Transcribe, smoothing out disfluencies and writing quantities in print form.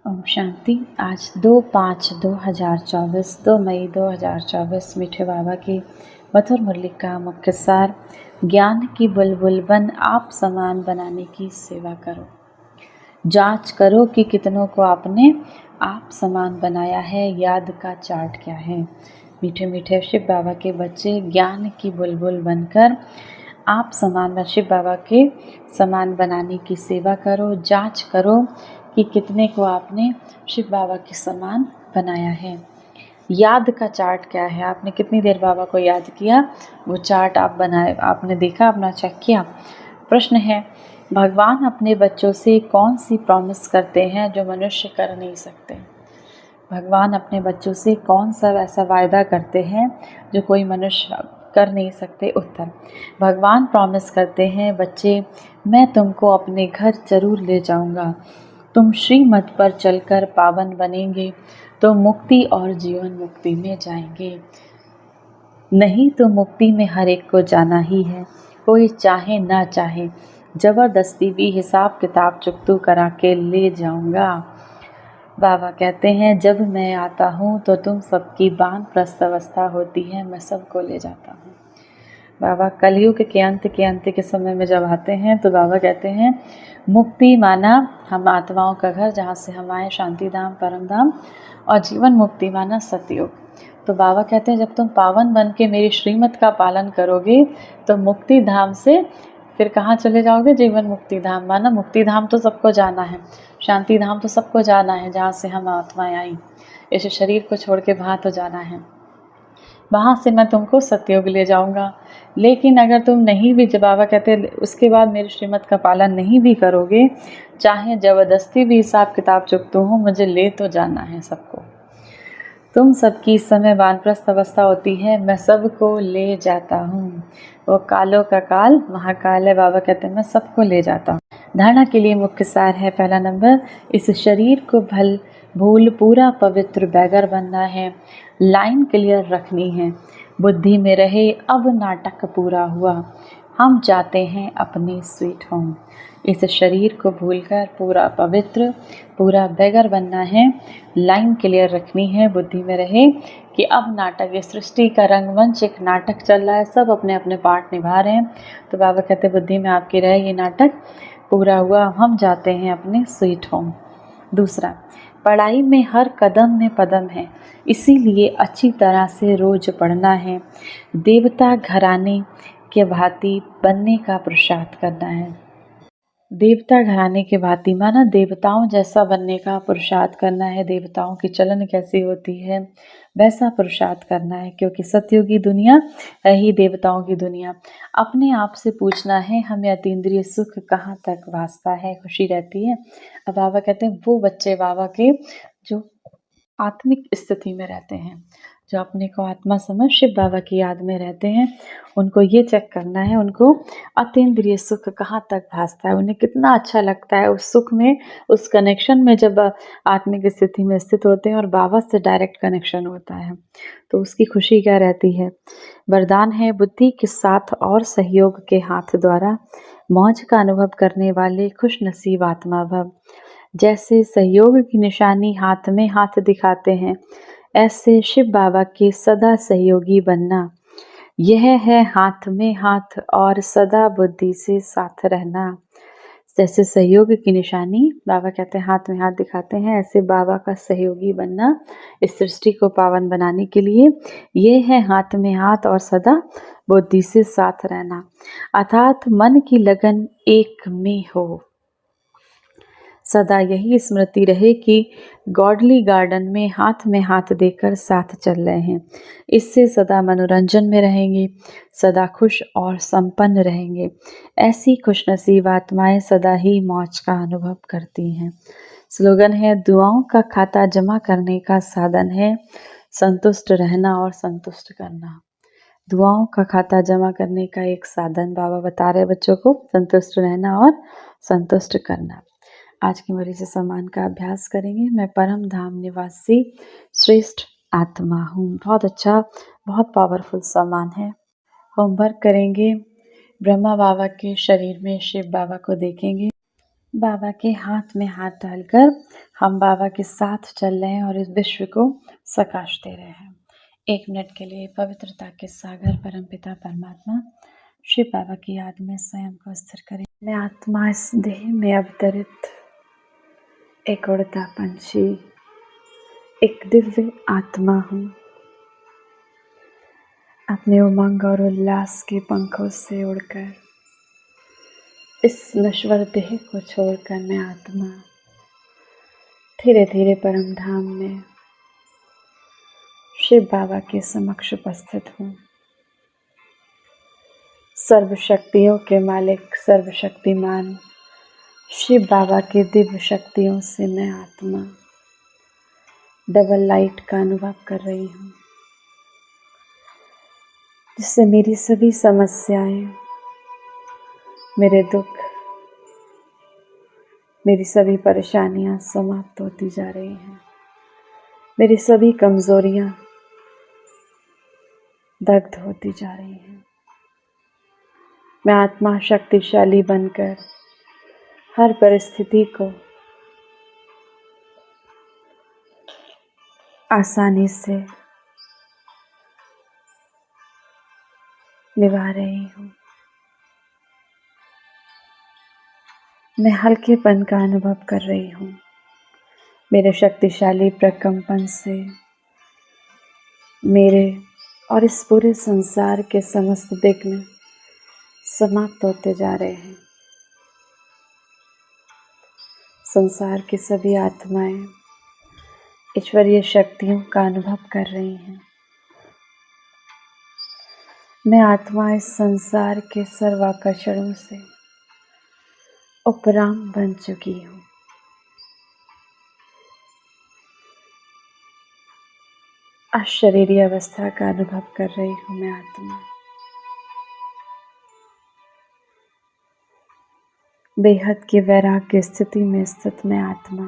ओम शांति। आज 2/5/2024 2 मई 2024 मीठे बाबा की मधुर मुरली का मुख्य सार। ज्ञान की बुलबुल बन आप समान बनाने की सेवा करो। जांच करो कि कितनों को आपने आप समान बनाया है। याद का चार्ट क्या है। मीठे मीठे शिव बाबा के बच्चे, ज्ञान की बुलबुल बनकर आप समान शिव बाबा के समान बनाने की सेवा करो। जांच करो कि कितने को आपने शिव बाबा के समान बनाया है। याद का चार्ट क्या है, आपने कितनी देर बाबा को याद किया, वो चार्ट आप बनाए, आपने देखा, अपना चेक किया। प्रश्न है, भगवान अपने बच्चों से कौन सी प्रॉमिस करते हैं जो मनुष्य कर नहीं सकते। भगवान अपने बच्चों से कौन सा ऐसा वायदा करते हैं जो कोई मनुष्य कर नहीं सकते। उत्तर, भगवान प्रॉमिस करते हैं, बच्चे मैं तुमको अपने घर जरूर ले जाऊंगा। तुम श्रीमत पर चलकर पावन बनेंगे तो मुक्ति और जीवन मुक्ति में जाएंगे। नहीं तो मुक्ति में हर एक को जाना ही है, कोई चाहे ना चाहे। जबरदस्ती भी हिसाब किताब चुकतू करा के ले जाऊंगा। बाबा कहते हैं, जब मैं आता हूँ तो तुम सबकी वानप्रस्थ अवस्था होती है, मैं सबको ले जाता हूँ। बाबा कलयुग के अंत के समय में जब आते हैं तो बाबा कहते हैं, मुक्ति माना हम आत्माओं का घर जहाँ से हम आए, शांति धाम, परम धाम, और जीवन मुक्ति माना सतयुग। तो बाबा कहते हैं, जब तुम पावन बन के मेरी श्रीमत का पालन करोगे तो मुक्ति धाम से फिर कहाँ चले जाओगे, जीवन मुक्ति धाम। माना मुक्ति धाम तो सबको जाना है, शांति धाम तो सबको जाना है, जहाँ से हम आत्माएं आई, इस शरीर को छोड़ के वहाँ तो जाना है। वहाँ से मैं तुमको सतयुग ले जाऊंगा। लेकिन अगर तुम नहीं भी, जब बाबा कहते उसके बाद मेरी श्रीमत का पालन नहीं भी करोगे, चाहे ज़बरदस्ती भी हिसाब किताब चुकतू हूँ, मुझे ले तो जाना है सबको। तुम सबकी इस समय वानप्रस्थ अवस्था होती है, मैं सबको ले जाता हूँ। वो कालों का काल महाकाल है। बाबा कहते हैं, मैं सबको ले जाता हूँ। धारणा के लिए मुख्य सार है। पहला नंबर, इस शरीर को भूल पूरा पवित्र बैगर बनना है। लाइन क्लियर रखनी है, बुद्धि में रहे अब नाटक पूरा हुआ, हम जाते हैं अपने स्वीट होम। इस शरीर को भूलकर पूरा पवित्र, पूरा बैगर बनना है। लाइन क्लियर रखनी है, बुद्धि में रहे कि अब नाटक, इस सृष्टि का रंगमंच एक नाटक चल रहा है, सब अपने अपने पार्ट निभा रहे हैं। तो बाबा कहते बुद्धि में आपकी रहे ये नाटक पूरा हुआ, हम जाते हैं अपने स्वीट होम। दूसरा, पढ़ाई में हर कदम में पदम है, इसीलिए अच्छी तरह से रोज पढ़ना है। देवता घराने के भांति बनने का पुरुषार्थ करना है। देवता घराने के भांति माना देवताओं जैसा बनने का पुरुषार्थ करना है। देवताओं की चलन कैसी होती है वैसा पुरुषार्थ करना है, क्योंकि सतयुगी दुनिया है ही देवताओं की दुनिया। अपने आप से पूछना है, हमें अतीन्द्रिय सुख कहाँ तक वास्ता है, खुशी रहती है। अब बाबा कहते हैं, वो बच्चे बाबा के जो आत्मिक स्थिति में रहते हैं, जो अपने को आत्मा समझ शिव बाबा की याद में रहते हैं, उनको ये चेक करना है, उनको अतीन्द्रिय सुख कहाँ तक भासता है, उन्हें कितना अच्छा लगता है उस सुख में, उस कनेक्शन में, जब आत्मिक स्थिति में स्थित होते हैं और बाबा से डायरेक्ट कनेक्शन होता है तो उसकी खुशी क्या रहती है। वरदान है, बुद्धि के साथ और सहयोग के हाथ द्वारा मौज का अनुभव करने वाले खुश नसीब आत्मा भव। जैसे सहयोग की निशानी हाथ में हाथ दिखाते हैं, ऐसे शिव बाबा के सदा सहयोगी बनना। यह है हाथ में हाथ और सदा बुद्धि से साथ रहना। जैसे सहयोग की निशानी बाबा कहते हैं हाथ में हाथ दिखाते हैं, ऐसे बाबा का सहयोगी बनना इस सृष्टि को पावन बनाने के लिए। ये है हाथ में हाथ और सदा बुद्धि से साथ रहना, अर्थात मन की लगन एक में हो। सदा यही स्मृति रहे कि गॉडली गार्डन में हाथ देकर साथ चल रहे हैं। इससे सदा मनोरंजन में रहेंगे, सदा खुश और संपन्न रहेंगे। ऐसी खुशनसीब आत्माएं सदा ही मौज का अनुभव करती हैं। स्लोगन है, दुआओं का खाता जमा करने का साधन है संतुष्ट रहना और संतुष्ट करना। दुआओं का खाता जमा करने का एक साधन बाबा बता रहे बच्चों को, संतुष्ट रहना और संतुष्ट करना। आज की मुरली से सम्मान का अभ्यास करेंगे। मैं परम धाम निवासी श्रेष्ठ आत्मा हूँ। बहुत अच्छा, बहुत पावरफुल सम्मान है। होमवर्क करेंगे, ब्रह्मा बाबा के शरीर में शिव बाबा को देखेंगे। बाबा के हाथ में हाथ डालकर हम बाबा के साथ चल रहे हैं और इस विश्व को प्रकाश दे रहे हैं। 1 मिनट के लिए पवित्रता के सागर परमपिता परमात्मा शिव बाबा की याद में स्वयं को स्थिर करें। मैं आत्मा इस देह में अवतरित एक उड़ता पंछी, एक दिव्य आत्मा हूँ। अपने उमंग और उल्लास के पंखों से उड़कर इस नश्वर देह को छोड़कर मैं आत्मा धीरे धीरे परम धाम में शिव बाबा के समक्ष उपस्थित हूँ। सर्वशक्तियों के मालिक सर्वशक्तिमान शिव बाबा के दिव्य शक्तियों से मैं आत्मा डबल लाइट का अनुभव कर रही हूँ, जिससे मेरी सभी समस्याएं, मेरे दुख, मेरी सभी परेशानियां समाप्त होती जा रही हैं। मेरी सभी कमजोरियां दग्ध होती जा रही हैं। मैं आत्मा शक्तिशाली बनकर हर परिस्थिति को आसानी से निभा रही हूँ। मैं हल्केपन का अनुभव कर रही हूँ। मेरे शक्तिशाली प्रकंपन से मेरे और इस पूरे संसार के समस्त विघ्न समाप्त होते जा रहे हैं। संसार की सभी आत्माएं ईश्वरीय शक्तियों का अनुभव कर रही हैं। मैं आत्मा इस संसार के सर्वाकर्षणों से उपराम बन चुकी हूँ। अशरीरी अवस्था का अनुभव कर रही हूँ मैं आत्मा। बेहद की वैराग्य स्थिति में स्थित मैं आत्मा